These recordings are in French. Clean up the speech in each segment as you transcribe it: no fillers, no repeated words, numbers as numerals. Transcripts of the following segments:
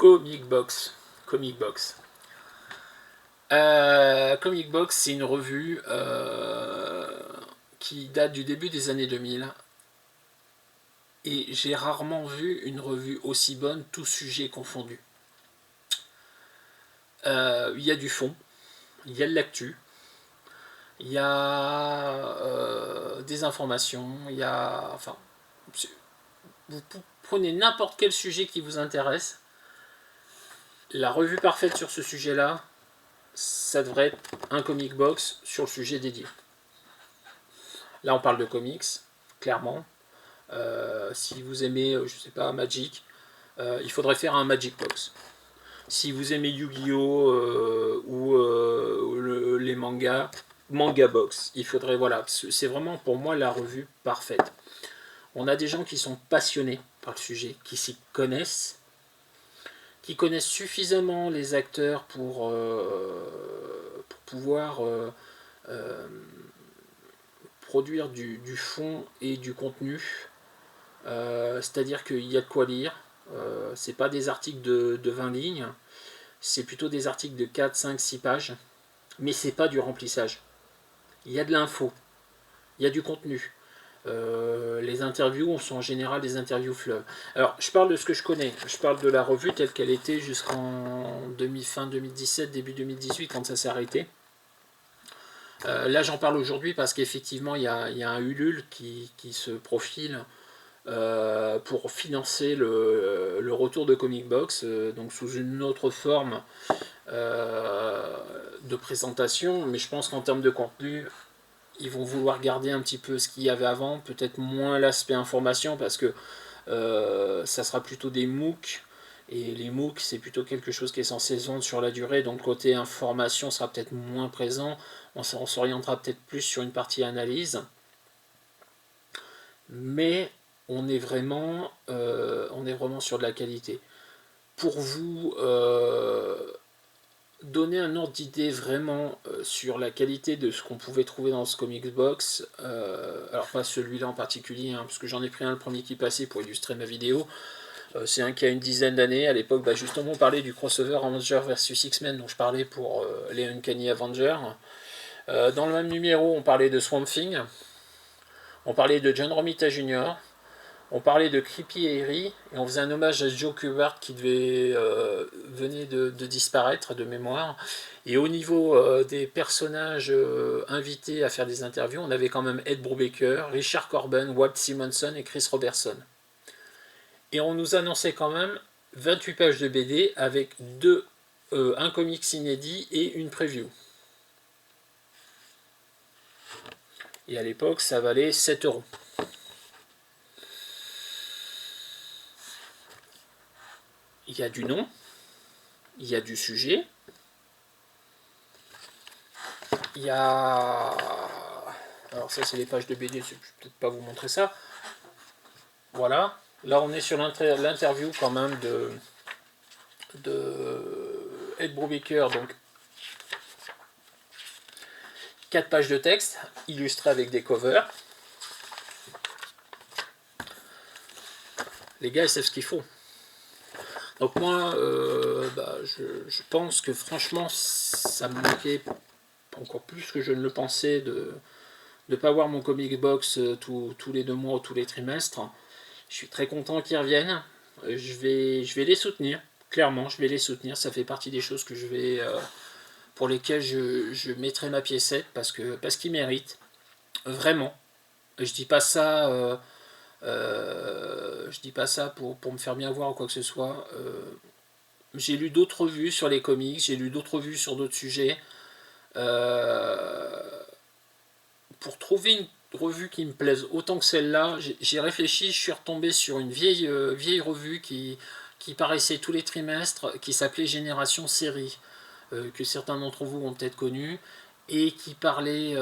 Comic Box. Comic Box. Comic Box, c'est une revue qui date du début des années 2000. Et j'ai rarement vu une revue aussi bonne, tout sujet confondu. Il y a du fond, il y a de l'actu, il y a des informations, il y a... Enfin, vous prenez n'importe quel sujet qui vous intéresse. La revue parfaite sur ce sujet-là, ça devrait être un comic box sur le sujet dédié. Là, on parle de comics, clairement. Si vous aimez, je sais pas, Magic, il faudrait faire un Magic Box. Si vous aimez Yu-Gi-Oh ou les mangas, Manga Box. Il faudrait, voilà, c'est vraiment pour moi la revue parfaite. On a des gens qui sont passionnés par le sujet, qui s'y connaissent, qui connaissent suffisamment les acteurs pour pouvoir produire du fond et du contenu. C'est-à-dire qu'il y a de quoi lire. C'est pas des articles de 20 lignes, c'est plutôt des articles de 4, 5, 6 pages, mais c'est pas du remplissage. Il y a de l'info, il y a du contenu. Les interviews sont en général des interviews fleuves. Alors, je parle de ce que je connais. Je parle de la revue telle qu'elle était jusqu'en fin 2017, début 2018, quand ça s'est arrêté. Là, j'en parle aujourd'hui parce qu'effectivement, il y a un Ulule qui se profile pour financer le retour de Comic Box, donc sous une autre forme de présentation. Mais je pense qu'en termes de contenu, ils vont vouloir garder un petit peu ce qu'il y avait avant, peut-être moins l'aspect information, parce que ça sera plutôt des MOOC, et les MOOC c'est plutôt quelque chose qui est censé se vendre sur la durée, donc côté information sera peut-être moins présent, on s'orientera peut-être plus sur une partie analyse, mais on est vraiment sur de la qualité. Pour vous donner un ordre d'idée vraiment sur la qualité de ce qu'on pouvait trouver dans ce comics box, alors pas celui-là en particulier, parce que j'en ai pris un le premier qui passait pour illustrer ma vidéo. C'est un qui a une dizaine d'années. À l'époque, justement, on parlait du crossover Avengers vs X-Men, dont je parlais pour les Uncanny Avengers. Dans le même numéro, on parlait de Swamp Thing, on parlait de John Romita Jr., on parlait de Creepy Harry, et on faisait un hommage à Joe Kubert qui venait de disparaître de mémoire. Et au niveau des personnages invités à faire des interviews, on avait quand même Ed Brubaker, Richard Corben, Walt Simonson et Chris Robertson. Et on nous annonçait quand même 28 pages de BD avec un comics inédit et une preview. Et à l'époque, ça valait 7 €. Il y a du nom, il y a du sujet, il y a... Alors ça c'est les pages de BD, je ne vais peut-être pas vous montrer ça. Voilà, là on est sur l'interview quand même de Ed Brubaker, donc 4 pages de texte, illustrées avec des covers. Les gars ils savent ce qu'il faut. Donc moi, je pense que franchement, ça me manquait encore plus que je ne le pensais de ne pas voir mon comic box tous les 2 mois ou tous les trimestres. Je suis très content qu'ils reviennent. Je vais les soutenir. Clairement, je vais les soutenir. Ça fait partie des choses que je vais, pour lesquelles je mettrai ma piécette parce qu'ils méritent. Vraiment. Je dis pas ça... je dis pas ça pour me faire bien voir ou quoi que ce soit. J'ai lu d'autres revues sur les comics, j'ai lu d'autres revues sur d'autres sujets. Pour trouver une revue qui me plaise autant que celle-là, j'ai réfléchi, je suis retombé sur une vieille revue qui paraissait tous les trimestres, qui s'appelait Génération Série, que certains d'entre vous ont peut-être connu, et qui parlait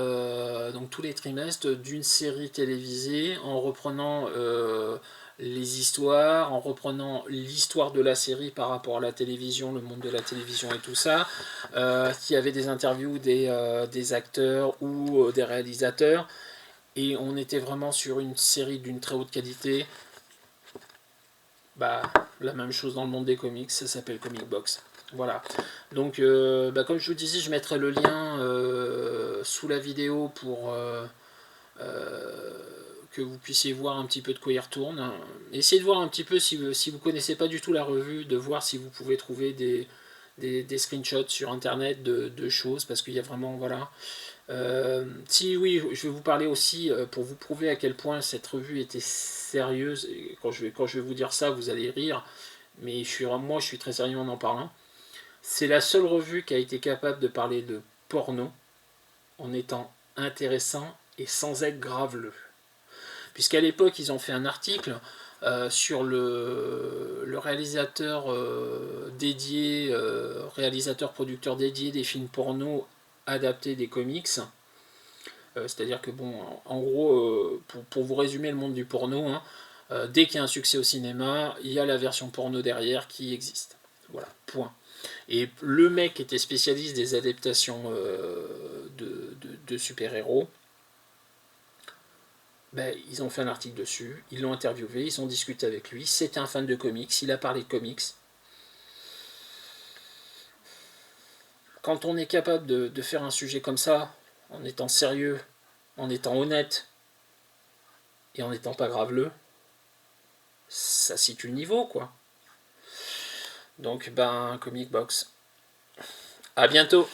donc tous les trimestres d'une série télévisée en reprenant les histoires, en reprenant l'histoire de la série par rapport à la télévision, le monde de la télévision et tout ça, qui avait des interviews des acteurs ou des réalisateurs, et on était vraiment sur une série d'une très haute qualité. la même chose dans le monde des comics, ça s'appelle Comic Box. Voilà. Donc, comme je vous disais, je mettrai le lien sous la vidéo pour que vous puissiez voir un petit peu de quoi il retourne. Essayez de voir un petit peu si vous connaissez pas du tout la revue, de voir si vous pouvez trouver des screenshots sur internet de choses, parce qu'il y a vraiment, voilà. Si oui, je vais vous parler aussi pour vous prouver à quel point cette revue était sérieuse. Et quand je vais vous dire ça, vous allez rire, mais moi je suis très sérieux en parlant. C'est la seule revue qui a été capable de parler de porno en étant intéressant et sans être graveleux. Puisqu'à l'époque, ils ont fait un article sur le réalisateur dédié, réalisateur-producteur dédié des films porno adaptés des comics. C'est-à-dire que, bon, en gros, pour vous résumer le monde du porno, hein, dès qu'il y a un succès au cinéma, il y a la version porno derrière qui existe. Voilà, point. Et le mec était spécialiste des adaptations de super-héros. Ben, ils ont fait un article dessus, ils l'ont interviewé, ils ont discuté avec lui, c'était un fan de comics, il a parlé de comics. Quand on est capable de faire un sujet comme ça, en étant sérieux, en étant honnête, et en n'étant pas graveleux, ça situe le niveau, quoi. Donc, Comic Box. À bientôt.